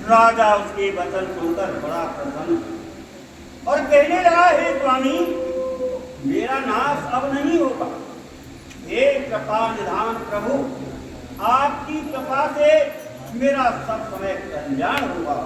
राजा उसके वचन सुनकर बड़ा प्रसन्न और कहने लगा, हे स्वामी, मेरा नाश अब नहीं होगा। हे कृपा निधान प्रभु, आपकी कृपा से मेरा सब समय कल्याण होगा।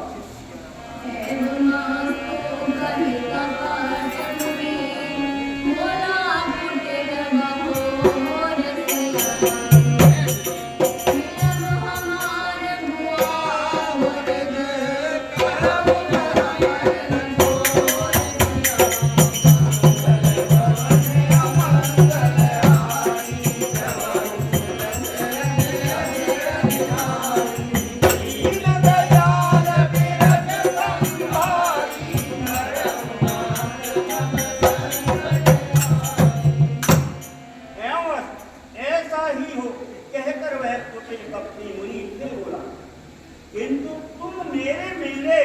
किंतु तुम मेरे मिलने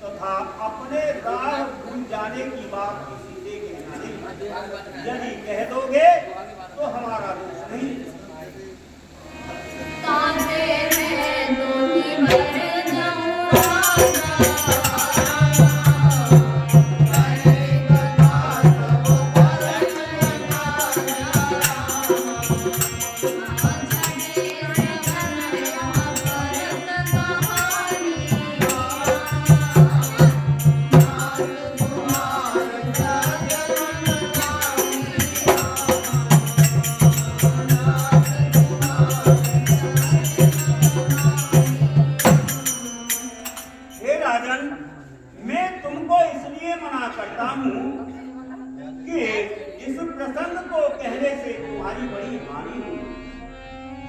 तथा अपने राह भूल जाने की बात किसी से कहना नहीं। यदि कह दोगे तो हमारा दोष नहीं।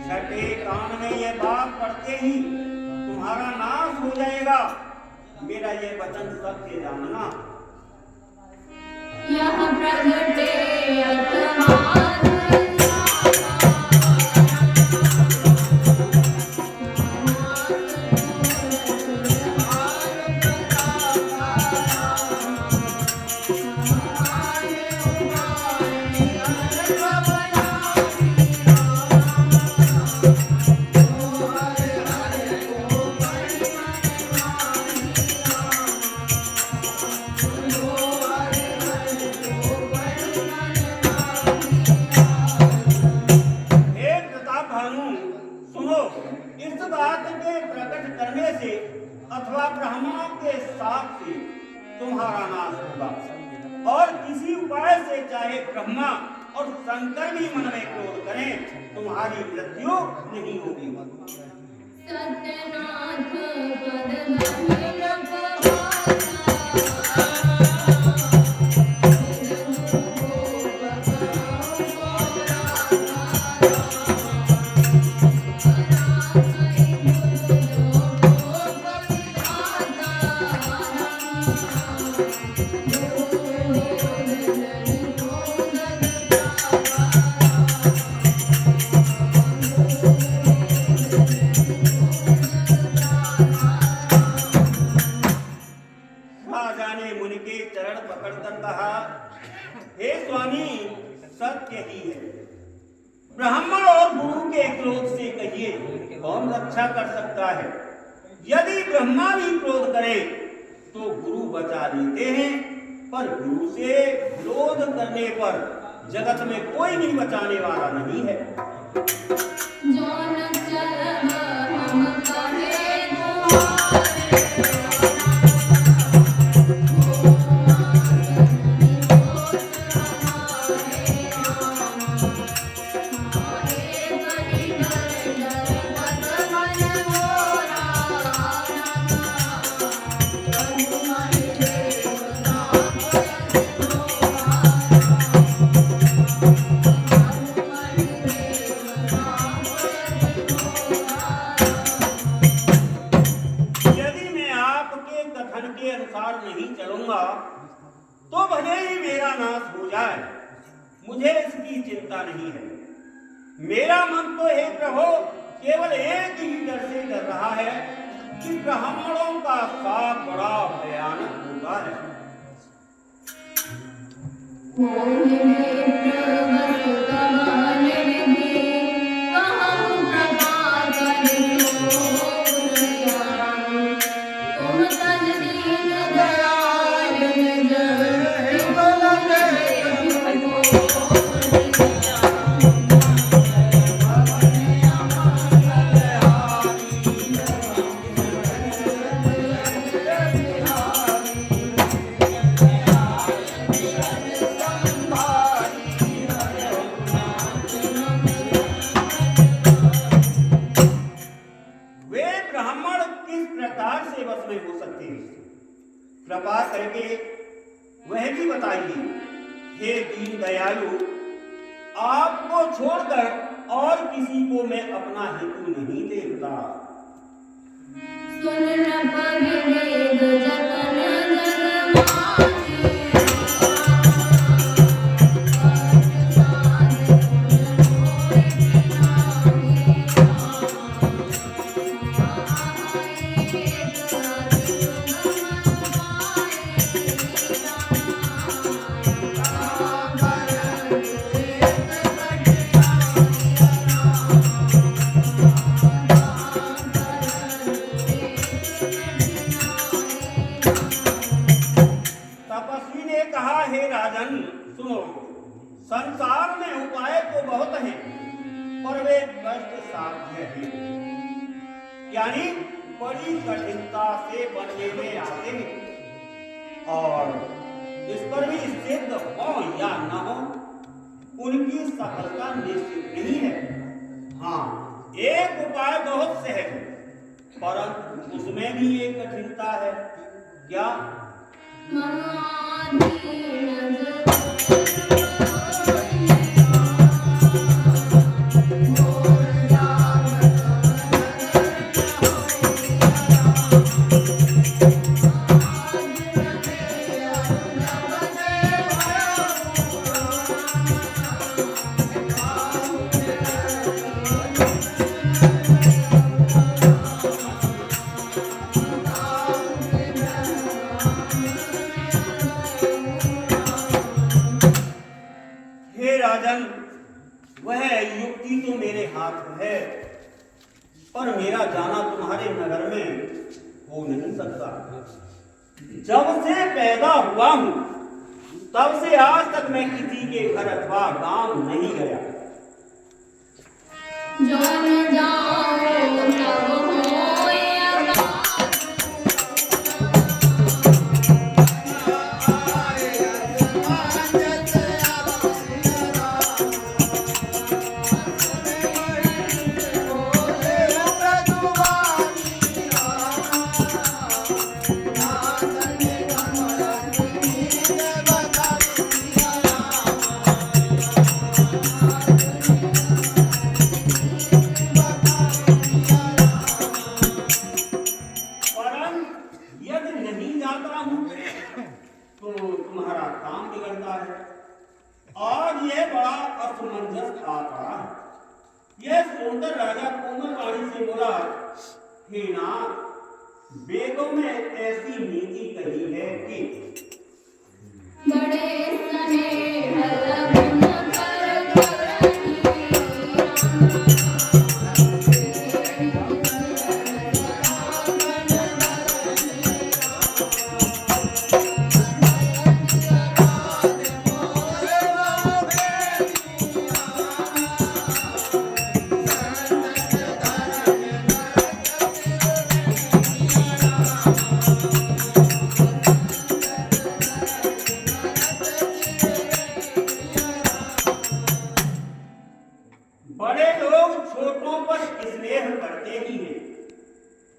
छठे कान में ये बात पढ़ते ही तुम्हारा नाश हो जाएगा। मेरा ये वचन सत्य जानना। यह प्रगटे अतमान अथवा ब्राह्मणों के साथ से तुम्हारा नाश होगा। और किसी उपाय से चाहे ब्रह्मा और शंकर भी मन में क्रोध करें, तुम्हारी मृत्यु नहीं होगी। सत्यनाथ हे स्वामी, सत्य ही है। ब्राह्मण और गुरु के क्रोध से कहिए कौन रक्षा कर सकता है। यदि ब्रह्मा भी क्रोध करे तो गुरु बचा देते हैं, पर गुरु से विरोध करने पर जगत में कोई भी बचाने वाला नहीं है। नहीं चलूंगा तो भले ही मेरा नाश हो जाए, मुझे इसकी चिंता नहीं है। मेरा मन तो हे प्रभु केवल एक ही डर से डर रहा है कि ब्राह्मणों का साथ बड़ा भयानक होता है। कृपा करके वह भी बताइए, हे दीन दयालु, आपको छोड़कर और किसी को मैं अपना हेतु नहीं देखता। सुन न पहि वेद जतन जग माही, तपस्वी ने कहा, हे राजन सुनो, संसार में उपाय तो बहुत हैं, पर वे कष्ट साध्य हैं, यानी बड़ी कठिनता से बनने में आते हैं, और इस पर भी सिद्ध हो या न हो उनकी सफलता निश्चित नहीं है। हाँ, एक उपाय बहुत से है, परंतु उसमें भी एक कठिनता है। क्या? राजन, वह युक्ति तो मेरे हाथ है, पर मेरा जाना तुम्हारे नगर में हो नहीं सकता। जब से पैदा हुआ हूं तब से आज तक मैं किसी के घर अथवा गांव नहीं गया। जो न जाओ तब होय तो तुम्हारा काम बिगड़ता है। और यह बड़ा असमंजस आता है। यह सुंदर राजा कोमल वाणी से बोला, हे नाथ, वेदों में ऐसी नीति कही है कि बड़े स्नेह लगन कर करनी बड़े लोग छोटों पर स्नेह करते ही हैं।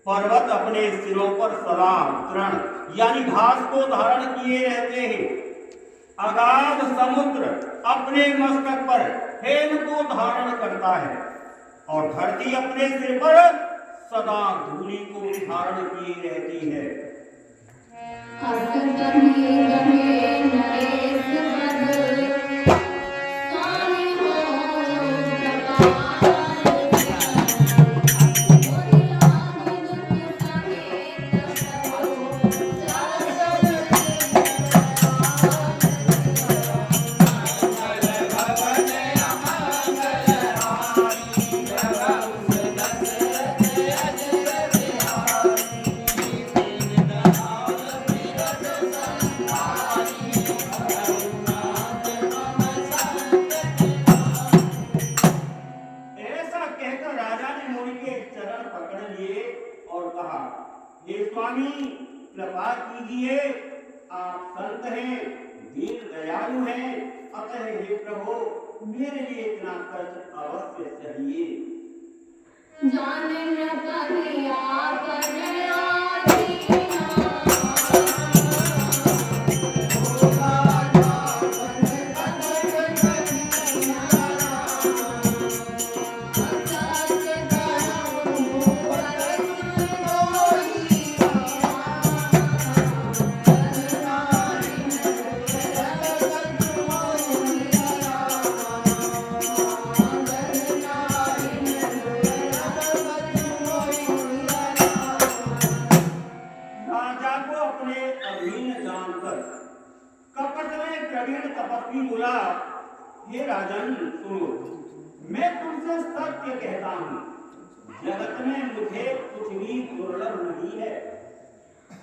पर्वत अपने सिरों पर सदा तृण यानी घास को धारण किए रहते हैं। अगाध समुद्र अपने मस्तक पर हेन को धारण करता है और धरती अपने सिर पर सदा धूलि को धारण किए रहती है। हे स्वामी, कृपा कीजिए, आप संत हैं, दीन दयालु हैं, अतः हे प्रभु, मेरे लिए इतना कष्ट अवश्य चाहिए। जाने न कहीं आप हे राजन सुनो, मैं तुमसे सत्य कहता हूँ, जगत में मुझे कुछ भी दुर्लभ नहीं है।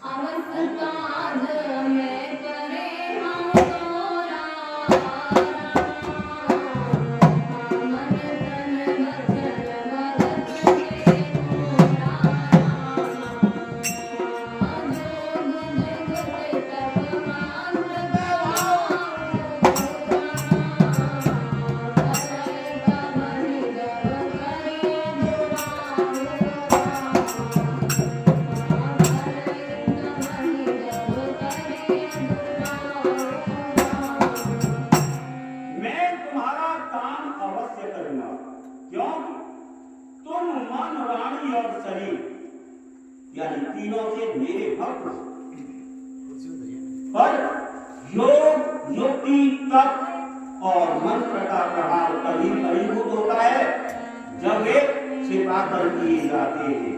अवस काज में करे हम तोरा, मन तन वचन भगत के तोरा, अजोग जगत तब मात्र गवाओ, करे गमन गव करे मैं तुम्हारा काम अवश्य करूंगा, क्योंकि तुम मन, वाणी और शरीर यानी तीनों से मेरे भक्त हो। पर योग, युक्ति, तप और मंत्र का प्रभाव तभी फलीभूत होता है जब वे छिपाकर किए जाते हैं।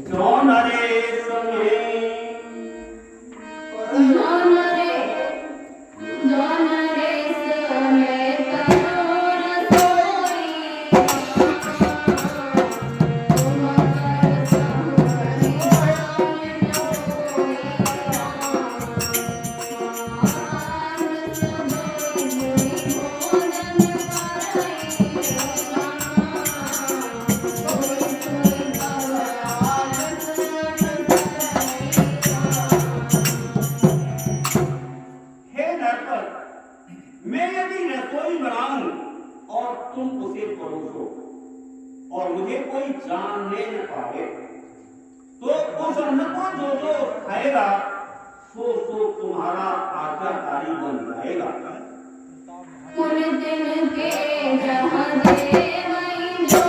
जो नरेश में मैं यदि रसोई बनाऊं और तुम उसे परोसो और मुझे कोई जानने न पावे, तो उस अन्न को जो जो खाएगा सो सो तुम्हारा आज्ञाकारी बन जाएगा। कुल दिन के जहाँ देवई जो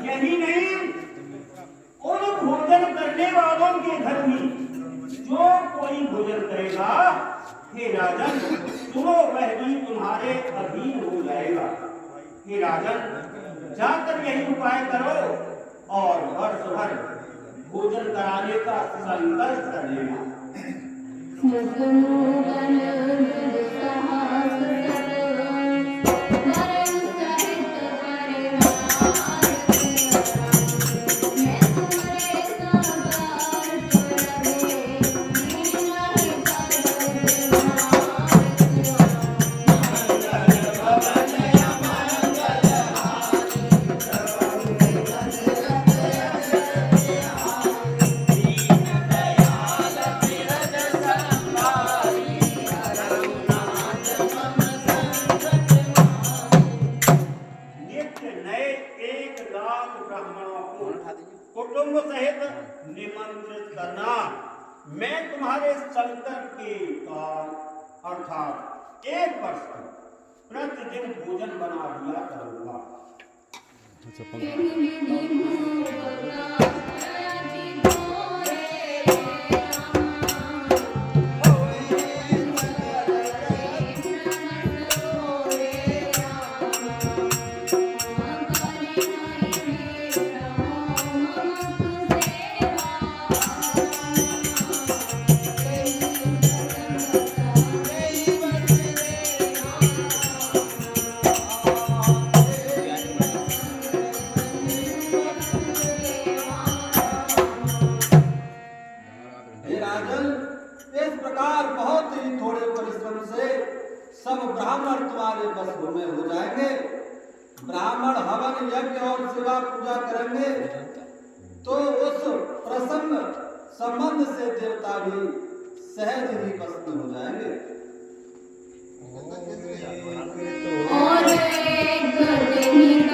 यही नहीं, उन भोजन करने वालों के घर में जो कोई भोजन करेगा, हे राजन सुनो, वह भी तुम्हारे अधीन हो जाएगा। हे राजन जाकर यही उपाय करो और वर्ष भर भोजन कराने का संकल्प कर लेना। कुटुंब सहित निमंत्रित करना। मैं तुम्हारे संकट के काल अर्थात 1 वर्ष तक प्रतिदिन भोजन बना दिया करूंगा। सब ब्राह्मण तुम्हारे बस में हो जाएंगे। ब्राह्मण हवन यज्ञ और सेवा पूजा करेंगे तो उस प्रसन्न संबंध से देवता भी सहज ही प्रसन्न हो जाएंगे। और एक दिन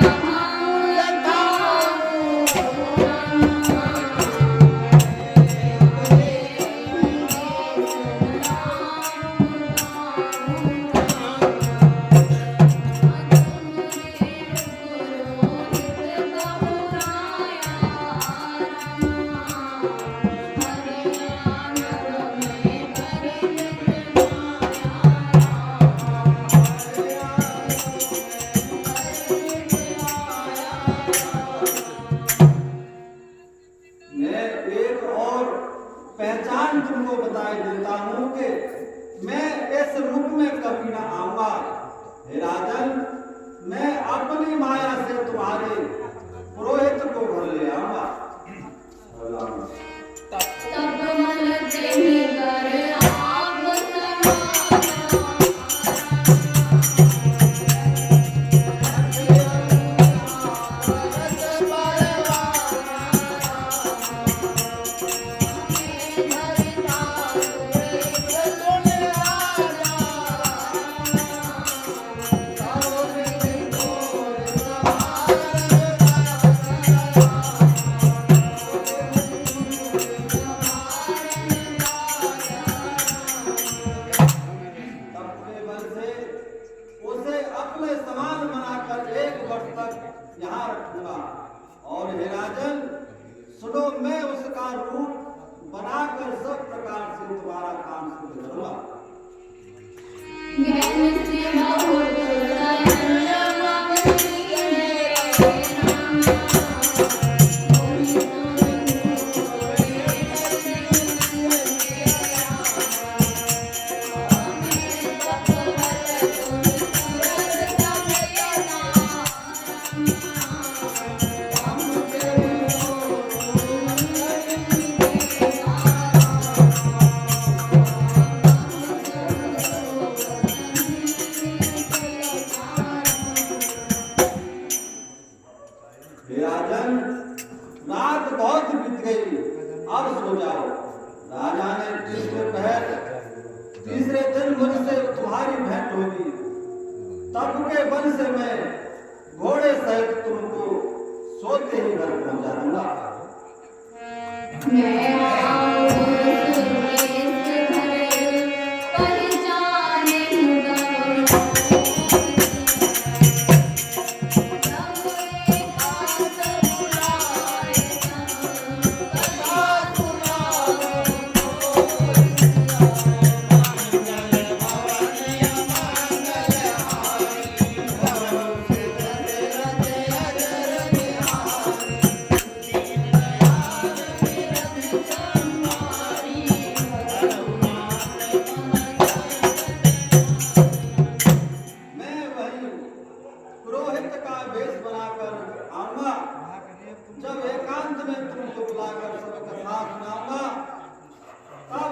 तुमको बताए देता हूँ कि मैं इस रूप में कभी ना आऊंगा। हे राजन, मैं अपनी माया से तुम्हारे पुरोहित को घर ले आऊंगा। तब मन तेहि कर आप अपने बल से उसे अपने समान बनाकर 1 वर्ष तक यहाँ रखूंगा। और हे राजन, सुनो, मैं उसका रूप बनाकर सब प्रकार से तुम्हारा काम शुरू करूंगा। ज्ञान से बहुत हे राजन, रात बहुत बीत गई, अब सो जाओ। राजा ने तीसरे दिन मुझसे तुम्हारी भेंट होगी। तब के वन से मैं घोड़े सहित तुमको सोते ही घर पहुंचा दूंगा। मैं आऊं सुरेश घर पर जाने मैं वही पुरोहित का वेश बनाकर आऊंगा। जब एकांत में तुमको बुलाकर सबका साथ सुनाऊंगा, तब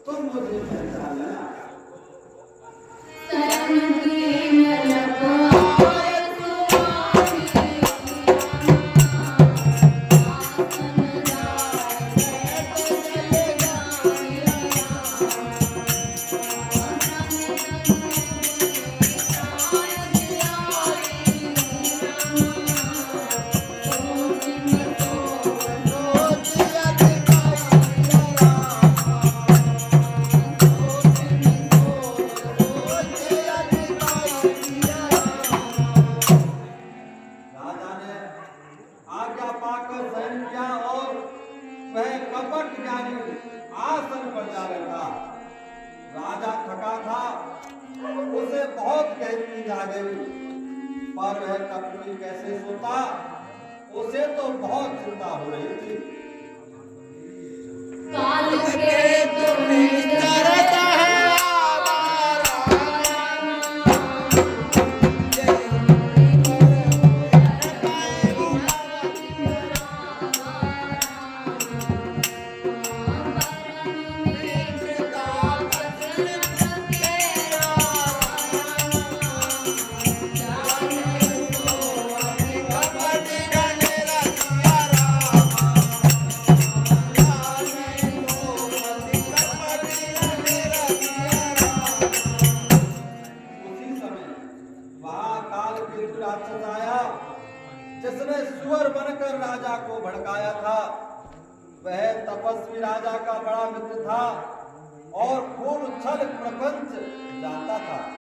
तुम मुझे पहचान लेना। शरण की नलक आय राजा ने आज्ञा पाकर शयन किया और वह कपट ज्ञानी आसन पर जा बैठा। राजा थका था, उसे बहुत गहरी नींद आ गई, पर वह कपटी कैसे सोता, उसे तो बहुत चिंता हो रही थी। काल के तुम्हें करता है उसी समय वहां काल केतु राक्षस आया, जिसने सुअर बनकर राजा को भड़काया था। वह तपस्वी राजा का बड़ा मित्र था और खूब छल प्रपंच जानता था।